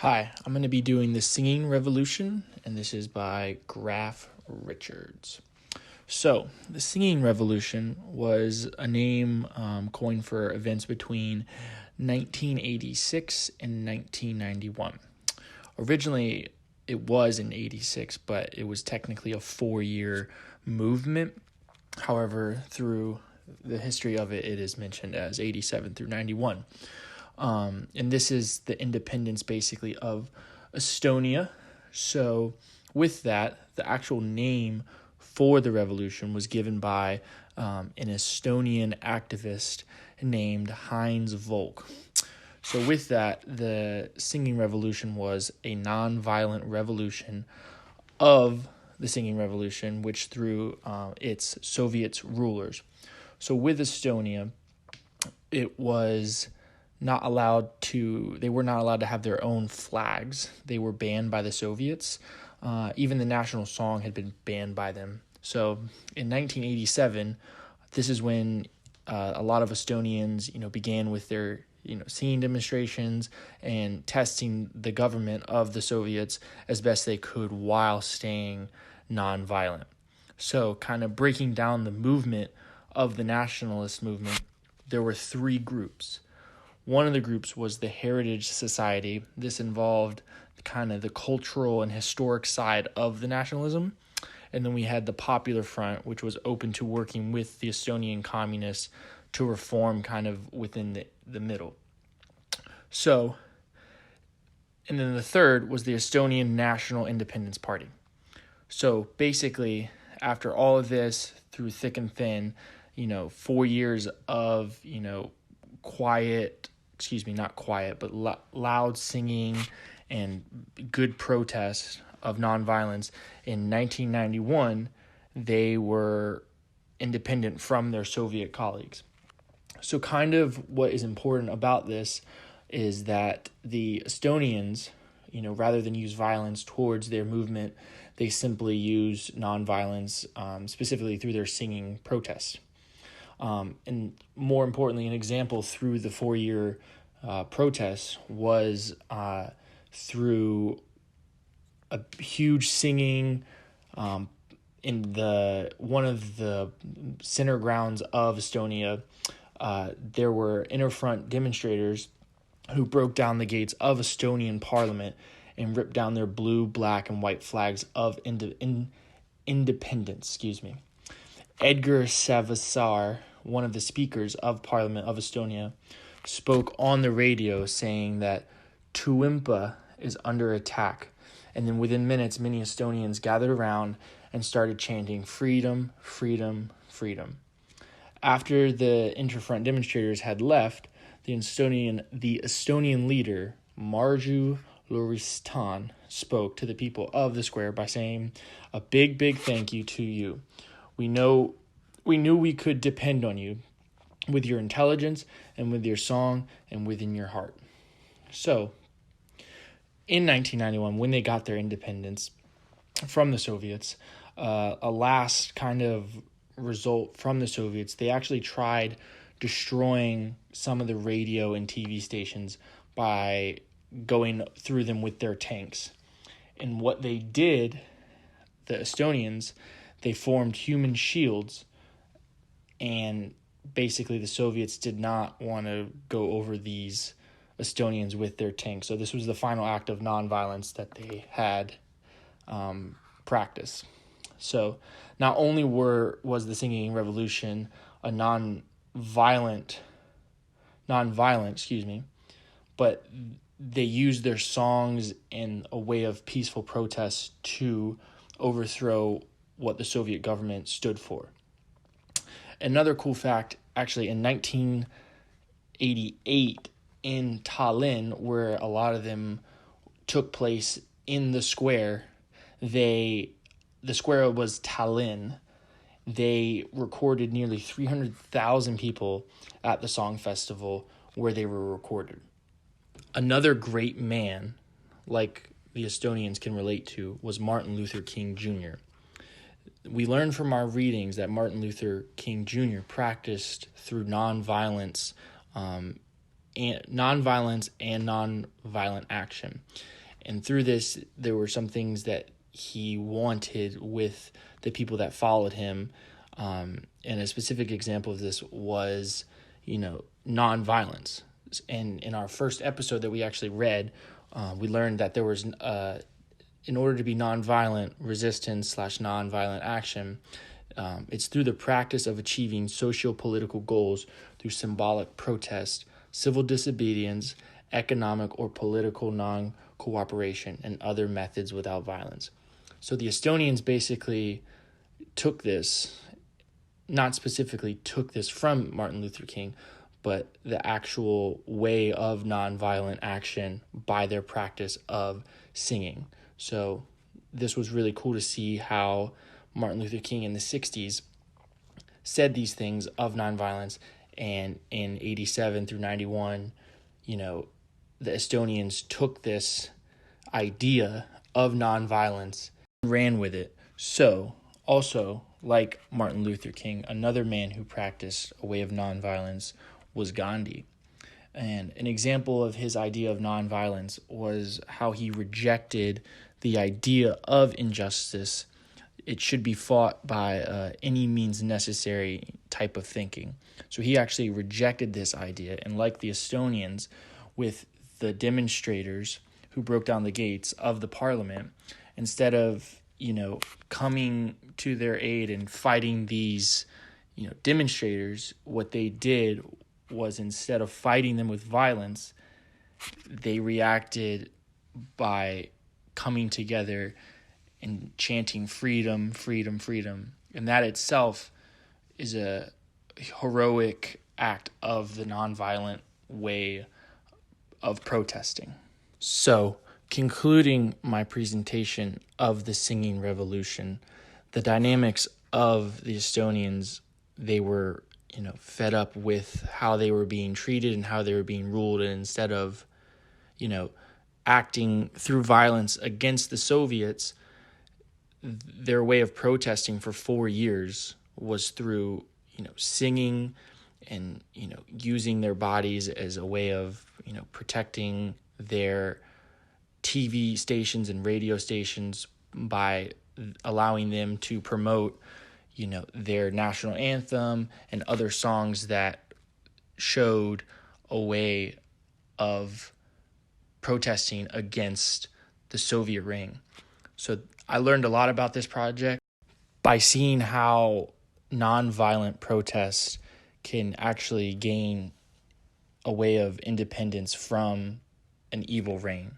Hi, I'm going to be doing The Singing Revolution, and this is by Graf Richards. So, the Singing Revolution was a name coined for events between 1986 and 1991. Originally, it was in 86, but it was technically a 4-year movement. However, through the history of it, it is mentioned as 87 through 91. And this is the independence basically of Estonia. So with that, the actual name for the revolution was given by an Estonian activist named Heinz Volk. So with that, the Singing Revolution was a non-violent revolution of the Singing Revolution, which threw its Soviet rulers. So with Estonia, it was they were not allowed to have their own flags. They were banned by the Soviets. Even the national song had been banned by them. So in 1987, this is when a lot of Estonians, began with their, singing demonstrations and testing the government of the Soviets as best they could while staying nonviolent. So kind of breaking down the movement of the nationalist movement, there were 3 groups. One of the groups was the Heritage Society. This involved kind of the cultural and historic side of the nationalism. And then we had the Popular Front, which was open to working with the Estonian communists to reform kind of within the middle. So, and then the third was the Estonian National Independence Party. So basically, after all of this, through thick and thin, 4 years of, loud singing and good protest of nonviolence. In 1991, they were independent from their Soviet colleagues. So kind of what is important about this is that the Estonians, rather than use violence towards their movement, they simply use nonviolence, specifically through their singing protests. And more importantly, an example through the 4-year protests was through a huge singing in one of the center grounds of Estonia. There were interfront demonstrators who broke down the gates of Estonian parliament and ripped down their blue, black, and white flags of independence. Edgar Savisaar, one of the speakers of Parliament of Estonia, spoke on the radio saying that Toompea is under attack. And then within minutes, many Estonians gathered around and started chanting, "Freedom, freedom, freedom." After the interfront demonstrators had left, the Estonian leader, Marju Lauristin, spoke to the people of the square by saying, "A big, big thank you to you. We knew we could depend on you with your intelligence and with your song and within your heart." So, in 1991, when they got their independence from the Soviets, a last kind of result from the Soviets, they actually tried destroying some of the radio and TV stations by going through them with their tanks. And what they did, the Estonians, they formed human shields, and basically the Soviets did not want to go over these Estonians with their tanks. So this was the final act of nonviolence that they had practiced. So not only was the Singing Revolution a non-violent, but they used their songs in a way of peaceful protest to overthrow what the Soviet government stood for. Another cool fact, actually, in 1988 in Tallinn, where a lot of them took place in the square, the square was Tallinn. They recorded nearly 300,000 people at the song festival where they were recorded. Another great man, like the Estonians can relate to, was Martin Luther King Jr. We learned from our readings that Martin Luther King Jr. practiced through nonviolence and nonviolence and nonviolent action. And through this, there were some things that he wanted with the people that followed him. And a specific example of this was, nonviolence. And in our first episode that we actually read, we learned that there was, in order to be nonviolent resistance / nonviolent action, it's through the practice of achieving socio-political goals through symbolic protest, civil disobedience, economic or political non-cooperation, and other methods without violence. So the Estonians basically took this, not specifically took this from Martin Luther King, but the actual way of nonviolent action by their practice of singing. So this was really cool to see how Martin Luther King in the 60s said these things of nonviolence, and in 87 through 91, the Estonians took this idea of nonviolence and ran with it. So, also, like Martin Luther King, another man who practiced a way of nonviolence was Gandhi. And an example of his idea of nonviolence was how he rejected the idea of injustice. It should be fought by any means necessary type of thinking. So he actually rejected this idea, and like the Estonians, with the demonstrators who broke down the gates of the parliament, instead of, coming to their aid and fighting these, demonstrators, what they did was, instead of fighting them with violence, they reacted by coming together and chanting freedom, freedom, freedom. And that itself is a heroic act of the nonviolent way of protesting. So, concluding my presentation of the singing revolution, the dynamics of the Estonians, they were, fed up with how they were being treated and how they were being ruled. And instead of, acting through violence against the Soviets, their way of protesting for 4 years was through, singing and, using their bodies as a way of, protecting their TV stations and radio stations by allowing them to promote, their national anthem and other songs that showed a way of protesting against the Soviet reign. So I learned a lot about this project by seeing how nonviolent protest can actually gain a way of independence from an evil reign.